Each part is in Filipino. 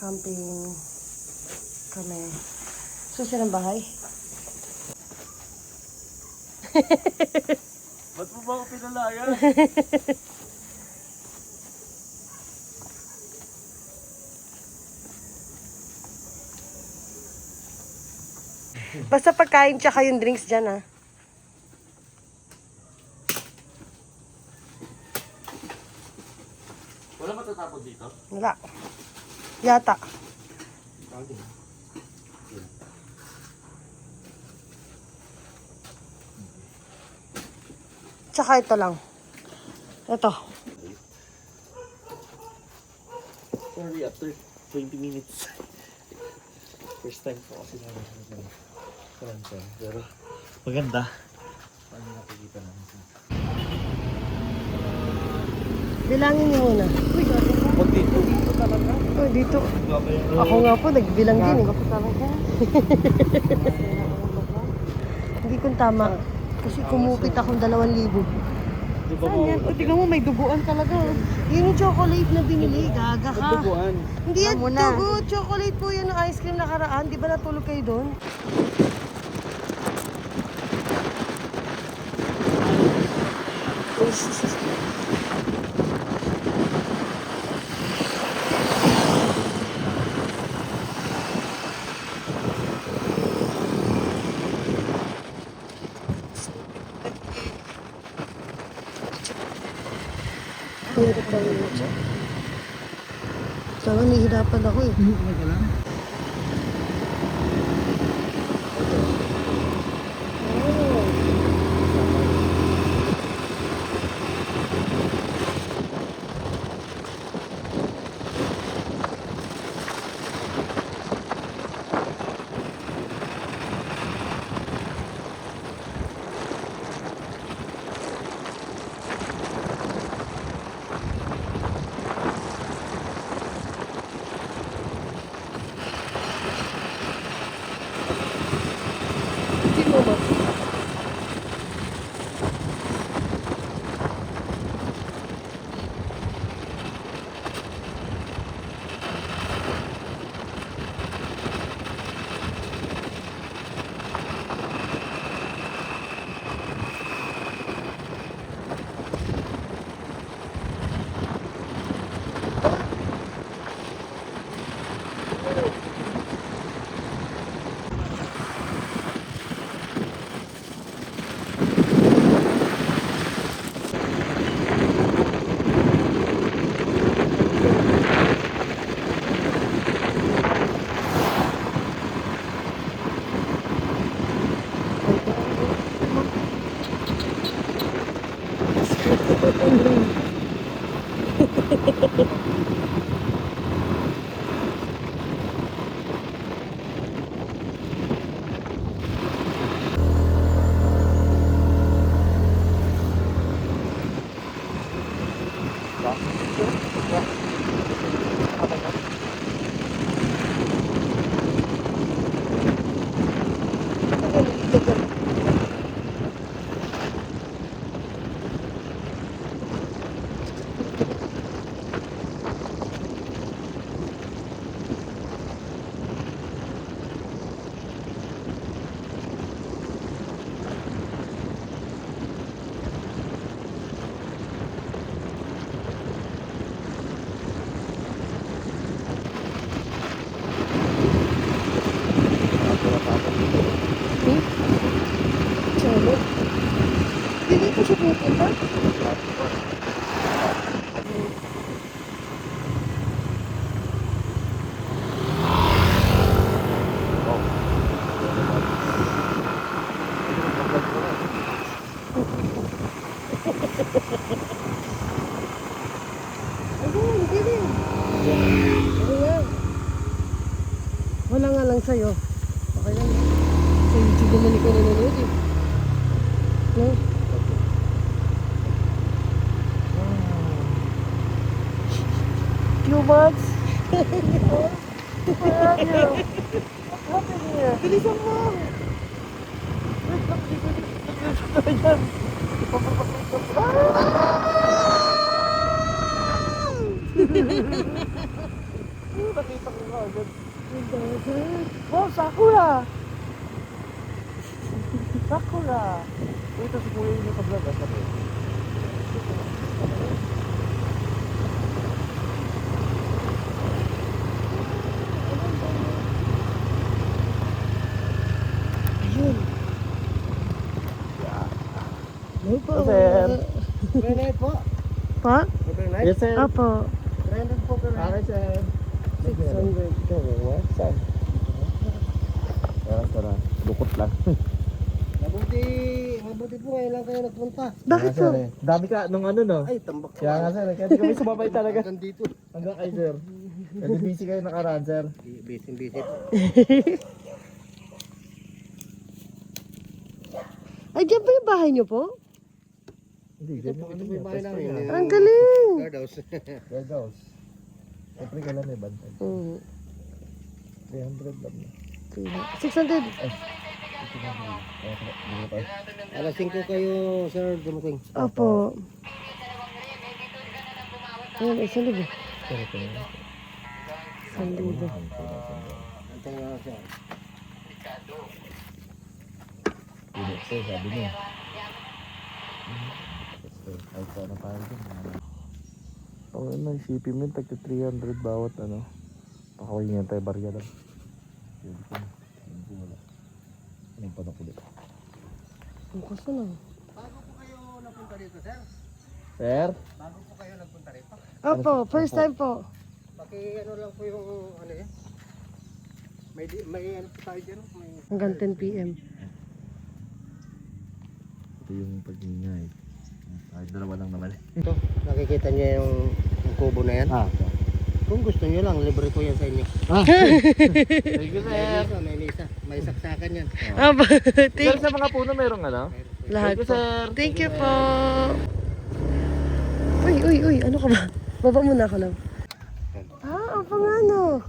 Camping kami. Susi ng bahay. Ba't mo ba ako pinalayan? Basta pagkain tsaka yung drinks dyan, ha. Wala matatapos dito? Wala. Yata. Tsaka ito lang. Ito. Sorry, after 20 minutes. First time po kasi namin sa pero maganda. Paano nakikita namin sa... Bilangin niyo muna. Uy, Pag dito talaga. oh, dito. Ako nga po, nagbilang din eh. Hindi kong tama. Kasi kumupit akong 2,000. Saan yan? O, tignan mo, may duguan talaga. Yun yung chocolate na binili. Gaga ka. Duguan. Hindi yan dugo. Chocolate po yan ng ice cream nakaraan. Di ba natulog kayo doon? Hirap lang yun siya. Sana nahihirapan ako eh. Hindi mo ba? Cholo. Hindi ko siya pupunta. Ayun, hindi rin. Ano nga? Wala nga lang sa'yo. Okay lang. Sa YouTube naman ikaw nanonood eh. No? Few months? Where are you? What's happening here? Bilisan mo! Wait lang, hindi ko dito. agad. Oh, Sakura! Sakura! Uy, ito si Kuya yung nakablog. Sabi. Ayun. May po. Sir. Overnight po. Pa? Overnight? Yes, sir. Apo. 300 po per night. Okay, sir. 600. Ikaw, what? Saan? Tara. Lukot lang. Mabuti po ngayon lang kayo nagpunta. Bakit po? Dami ka nung ano, no? Ay, tambak Kaya nga, sir. Kaya di kami sumabay talaga. Hanggang dito. Hanggang kay sir. Kasi busy kayo nakaraan, sir. Busy. Ay, diyan ba yung bahay niyo po? Hindi, Ito po yung bahay namin. Ang galing! Guardhouse. Guardhouse. Siyempre kailan may bantay. 300 lang. 600. Alas 5 kayo, sir, dumating. Opo. Ayan, isang libo. Isang libo. Antay na siya. Hindi, sir, sabi niya. Ay, na tayo dun. Oo, isipin mo yun, tagka 300 bawat ano. Pakawayin tayo barya lang. Anong panakulit? Ang kaso lang. Bago po kayo napunta dito, sir? Sir? Bago po kayo nagpunta rito? Opo, first time po. Ano lang po yung ano yan? May ano po tayo dyan? Hanggang 10 p.m. Ito yung pag-ingay. Ay, dalawa lang naman. Ito, nakikita niyo yung kubo na yan? Kung gusto niyo lang, libre ko yan sa inyo. Thank you, sir. May saksakan yan. Opo, Sir, sa mga puno mayroong ano? lahat Thank you, po. sir. Thank you po. Uy, ano ka ba? Baba muna ako lang. Ang pangano.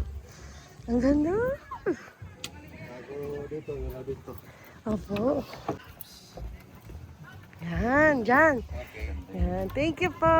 Ang ganda. Bago dito, yung dito. Opo. Yan, dyan. Yan, thank you po.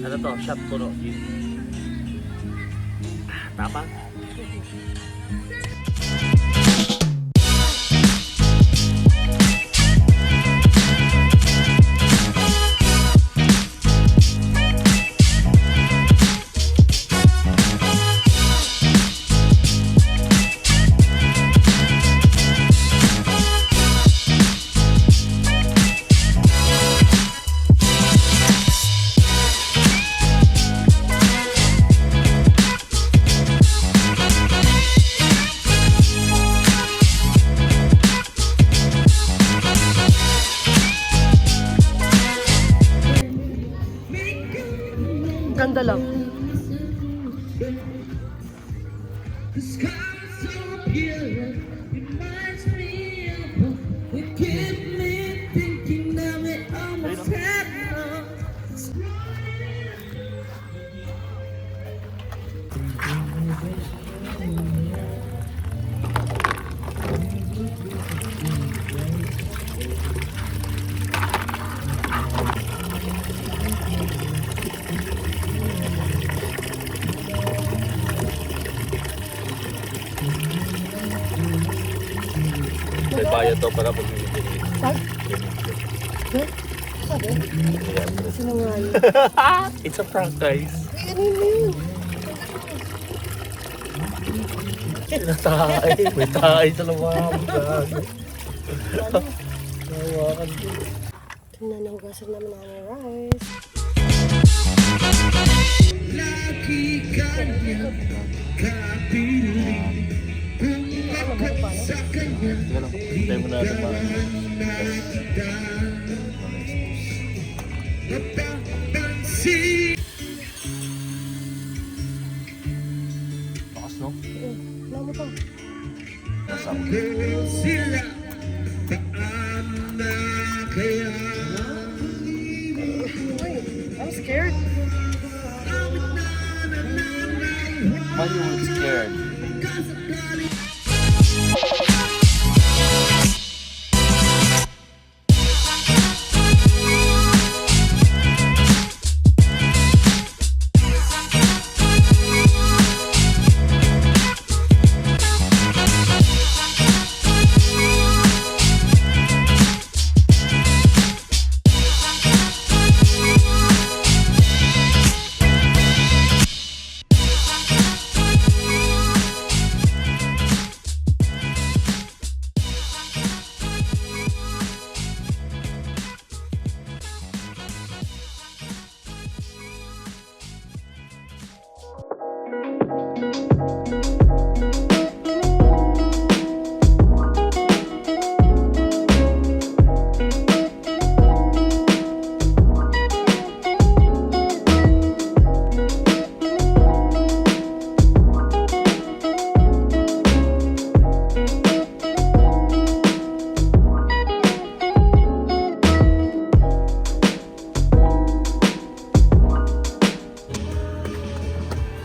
Ano to? Shot puno. Tama? Ganda lang. May bayad daw para pag bibili. Pag? Sabi? Sinungaling. It's a prank, guys. Ay, ano yun? Sinatay. May tayo sa lamang. Nawakan ko. Tingnan na hugasan naman namin rice. Teka lang. Tayo mo natin mga. Bakas, no? Wala mo pa. Nasam. Uy, I'm scared. Why you were scared?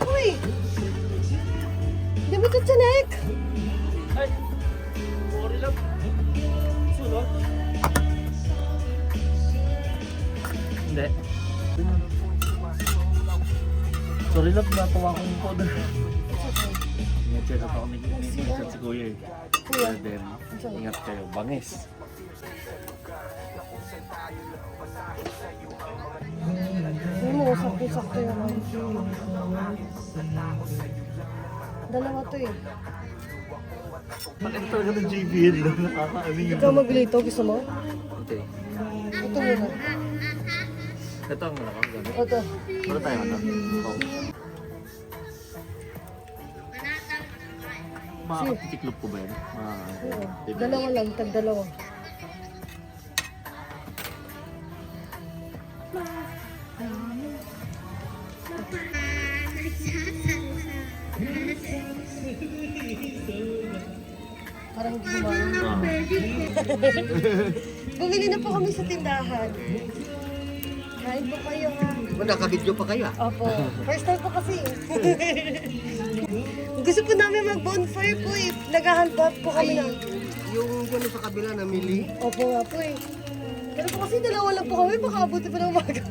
Uy! Di mo ito tiyanek? Ay! Sorry lang. Sunod? Hindi. Sorry lang, natawa ko yung code. Nag-chat ako nag-chat si Kuya eh. Kuya? Then, ingat kayo. Bangis. Hindi mo, sakto-sakto yung dalawa to eh. Bakit talaga ng JBL lang nakakaano yun? Ikaw maglito, gusto mo? Okay. Ito muna. Ito ang nakakagano. Ito. Para tayo na. Oo. Makakapitiklop ko ba yan? Dalawa lang, tag-dalawa. Parang hindi naman. Bumili na po kami sa tindahan. Kain po kayo ha. Nakabidyo pa kayo Opo. First time po kasi. Gusto po namin mag-bonfire po eh. Naghahandap po kami ng... Yung gano'n sa kabila na mili. Opo nga po eh. Pero po kasi dalawa lang po kami, baka abuti pa ng umaga.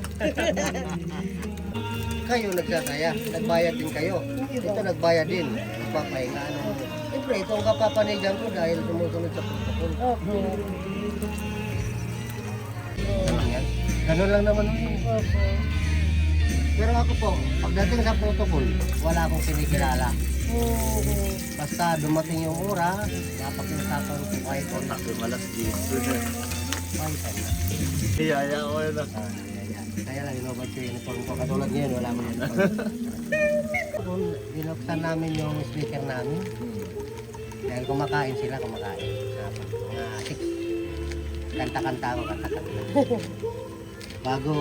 Kayo nagsasaya, nagbayad din kayo. Ito nagbayad din, nagpapahinga. Siyempre, ito ang kapapanigan ko dahil sumusunod sa protocol. Opo. Ganun lang naman yun. Opo. Pero ako po, pagdating sa protocol, wala akong kinikilala. Oo. Basta dumating yung oras, napakiusapan ko kahit o Takot malas dito. paisan na. Iyaya ko yun ah. Kaya lang, inobad ko yung uniform ko. Katulad ngayon, wala mo uniform. Binuksan namin yung speaker namin. Dahil kumakain sila, kumakain. Mga 6. Kanta-kanta ako, kanta-kanta. Bago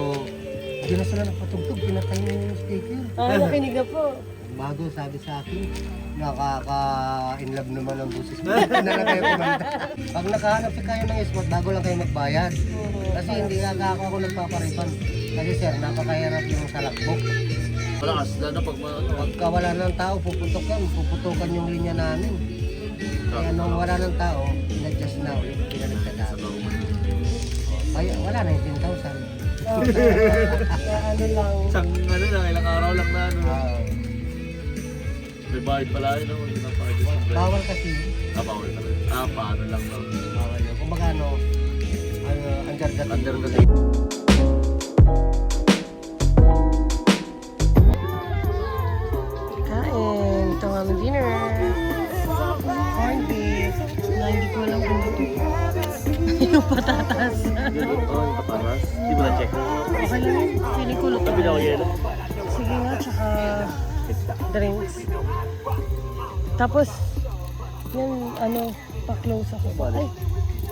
Hindi na sila napatugtog, pinatay mo yung speaker. Nakinig na po. Bago sabi sa akin, nakaka-inlove naman ang boses mo. Na lang kayo kumanta. Pag nakahanap kayo ng spot, bago lang kayo magbayad. Kasi hindi ako nagpaparipan. Kasi sir, napakahirap yung salakbok. Malakas, lalo pag Pagka wala ng tao, puputukan yung linya namin. Kaya nung wala ng tao, in-adjust na ulit, pinalik sa dami. Kaya wala na yung 10,000. Kaya ano lang. Isang lang, ilang araw lang na Ah, May bayad pala yun, no? Hindi na bayad yung bawal kasi. bawal ka rin. Paano lang no? Bawal yun. Kung baga under the Under the table. Kain. Ito ang aming dinner. Corned beef. Na hindi ko alam kung ito. Yung patatas. Yung paparas. Hindi mo na-check. Okay lang yun. Feeling ko luto. Sabi na ako yelo. Sige nga, tsaka drinks. Tapos, yan, pa-close ako. Ay,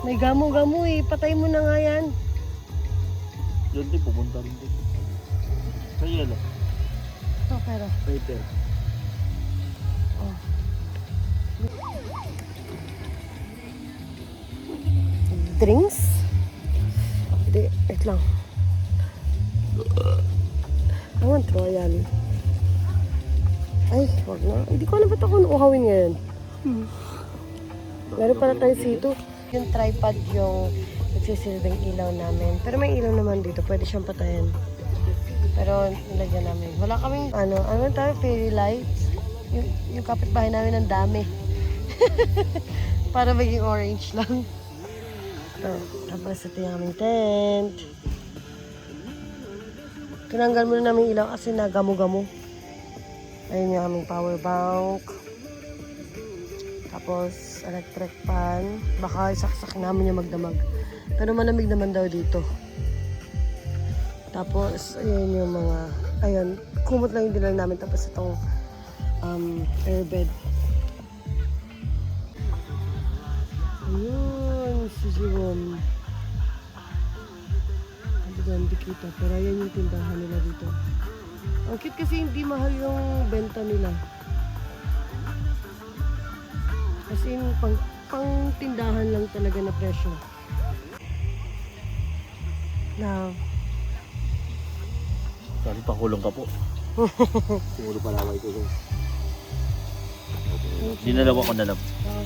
may gamo-gamo eh. Patay mo na nga yan. Yun din, pupunta rin din. Sa yelo. Ito, pero. Paper. Oh. Drinks? Hindi, wait lang. I want royal. Ay, wag na. Hindi ko alam ba't ako nauhawin ngayon. Meron pala tayo sito. Yung tripod yung nagsisilbing ilaw namin. Pero may ilaw naman dito. Pwede siyang patayin. Pero nilagyan namin. Wala kaming, ano tayo, fairy lights. Yung kapitbahay namin ang dami. Para maging orange lang. Tapos ito yung aming tent. Tinanggal muna namin ilaw kasi nagamo-gamo. Ayun yung aming power bank. Tapos electric fan. Baka isaksak namin yung magdamag. Pero malamig naman daw dito. Tapos ayun yung mga, ayun, kumot lang yung dinala namin. Tapos itong airbed. Ayun, sisiwom. Hindi doon dikita. Pero ayan yung tindahan nila dito. Ang cute kasi hindi mahal yung benta nila. Kasi yung pang tindahan lang talaga na presyo. Now, Saan pakulong ka po? Siguro palaway ko guys. Dinalawa ko na lang.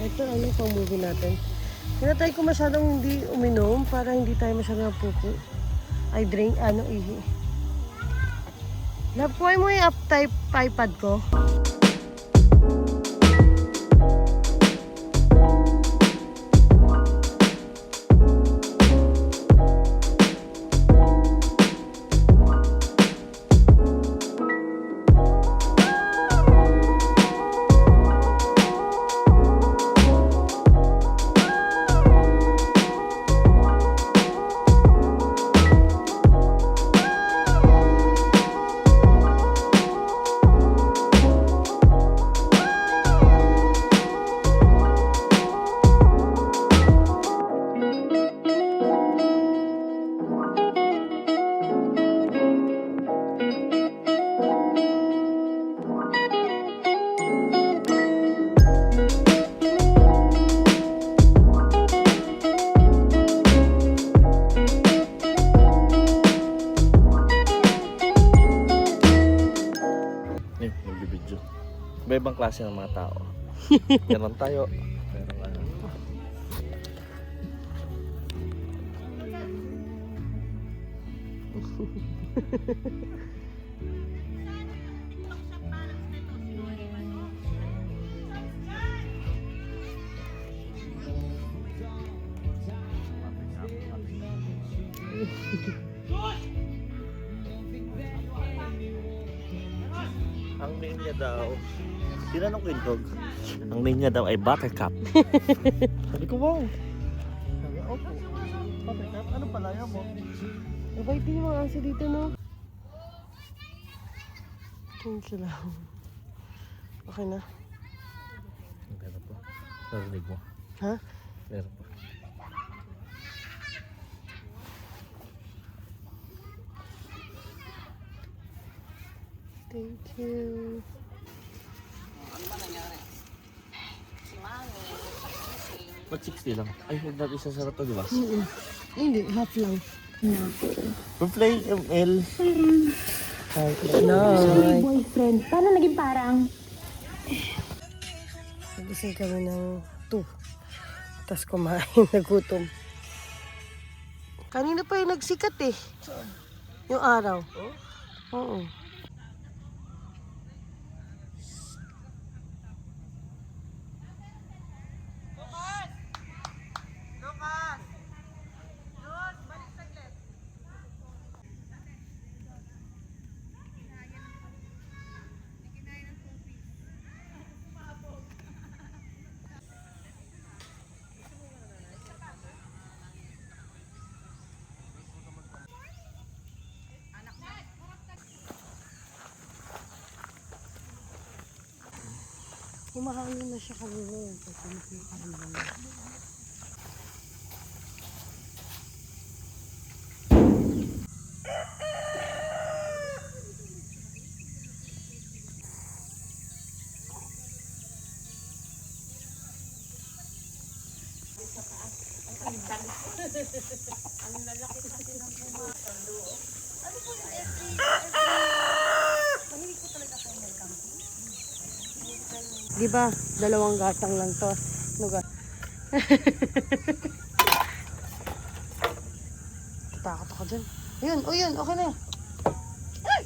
ito ano pang movie natin. Pinatay ko masyadong hindi uminom para hindi tayo masyadong napupo. I drink, ihi. Love, kuhay mo yung up-type iPad ko. Nagbibidyo. Iba-ibang klase ng mga tao. Meron tayo. Meron ano. Ang name niya daw, tinanong ko yung dog, ang name niya daw ay Buttercup. Sabi ko, wow. Sabi, opo. Buttercup, ano pala yan mo? Mabait din yung mga aso dito, no? Tingin sila. Okay na. Meron pa. Narinig mo. Ha? Meron pa. Thank you. Ba't 60 lang? Ay, huwag natin isasara to, di ba? Hindi, half lang. We're playing ML. Nice. Boyfriend. Paano naging parang? Nagising kami ng 2. Tapos kumain, nagutom. Kanina pa yung nagsikat eh. Yung araw. Oo. Kumakain na siya kanina. Di ba? 2 gatang lang to. Nuga. Takot ako dyan. Yun, o yun, okay na. Ay!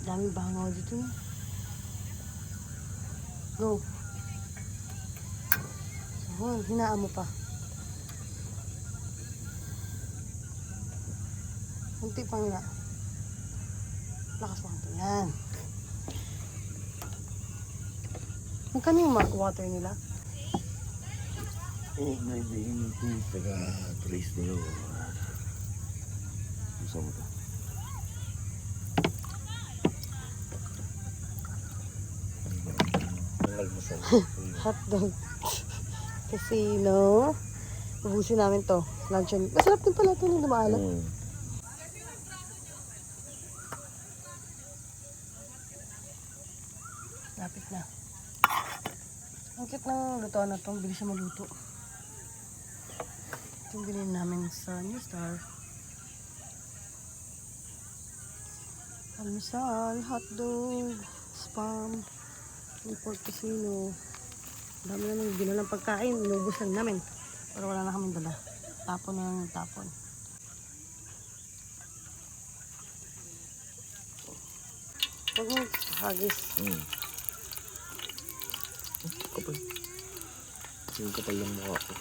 Daming bangaw dito na. Go. So, hinaan mo pa. Kunti pang hina. Lakas lang ito. Yan. Magkano yung water nila? Oh, may din ito. Taga-trace na lang. Gusto mo ito? Ang almusal. Hotdog. Casino. Ubusin namin to. Luncheon. Masarap din pala ito nung dumaalat. Lapit na. Ang cute ng lutuan na ito. Bilis siya maluto. Ito yung bilhin namin sa New Star. Almusal, hotdog, spam, pork casino. Dami na nang binalang pagkain. Inubos lang namin. Pero wala na kaming dala. Tapon na lang yung tapon. Huwag mo hagis. Kapal. Yung kapal lang mukha ko.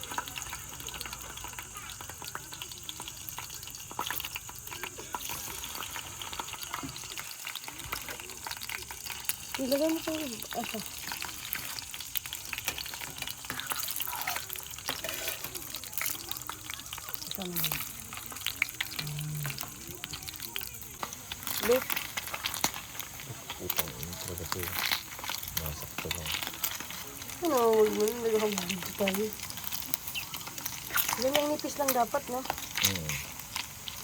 Ilagay mo sa ito. Ito naman. Look. Putang ina talaga ito. Nasakto lang. Ano, huwag mo yung nagkakabigit tayo. Ganyang nipis lang dapat, no?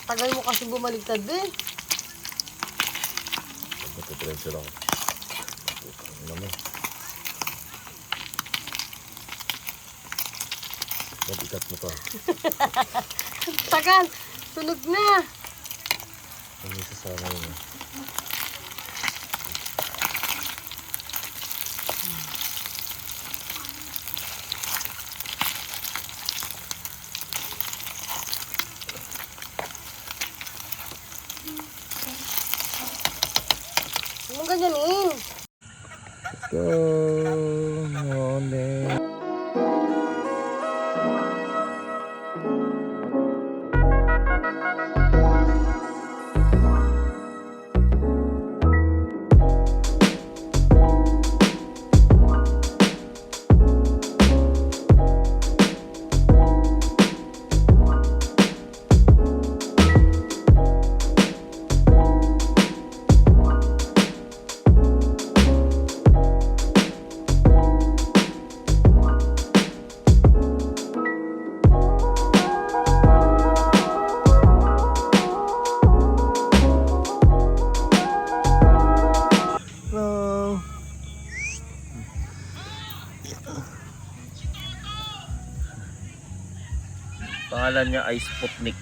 Tagal mo kasi bumaligtad eh. Nagpaprensya lang. Putang ina mo. Mag-ikat mo pa. Tagal! Sunog na! Ang isa sa akin yun. Anong ganyanin? Go on then. pangalan niya ay Sputnik.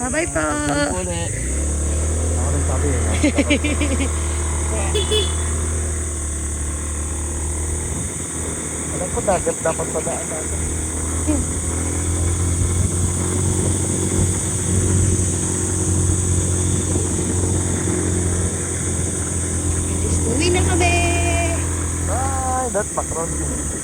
Bye-bye po. Ulit. Ako nang sabi eh. Alam ko dagat dapat sa daan natin. Uwi na kami. Bye! That's Macron.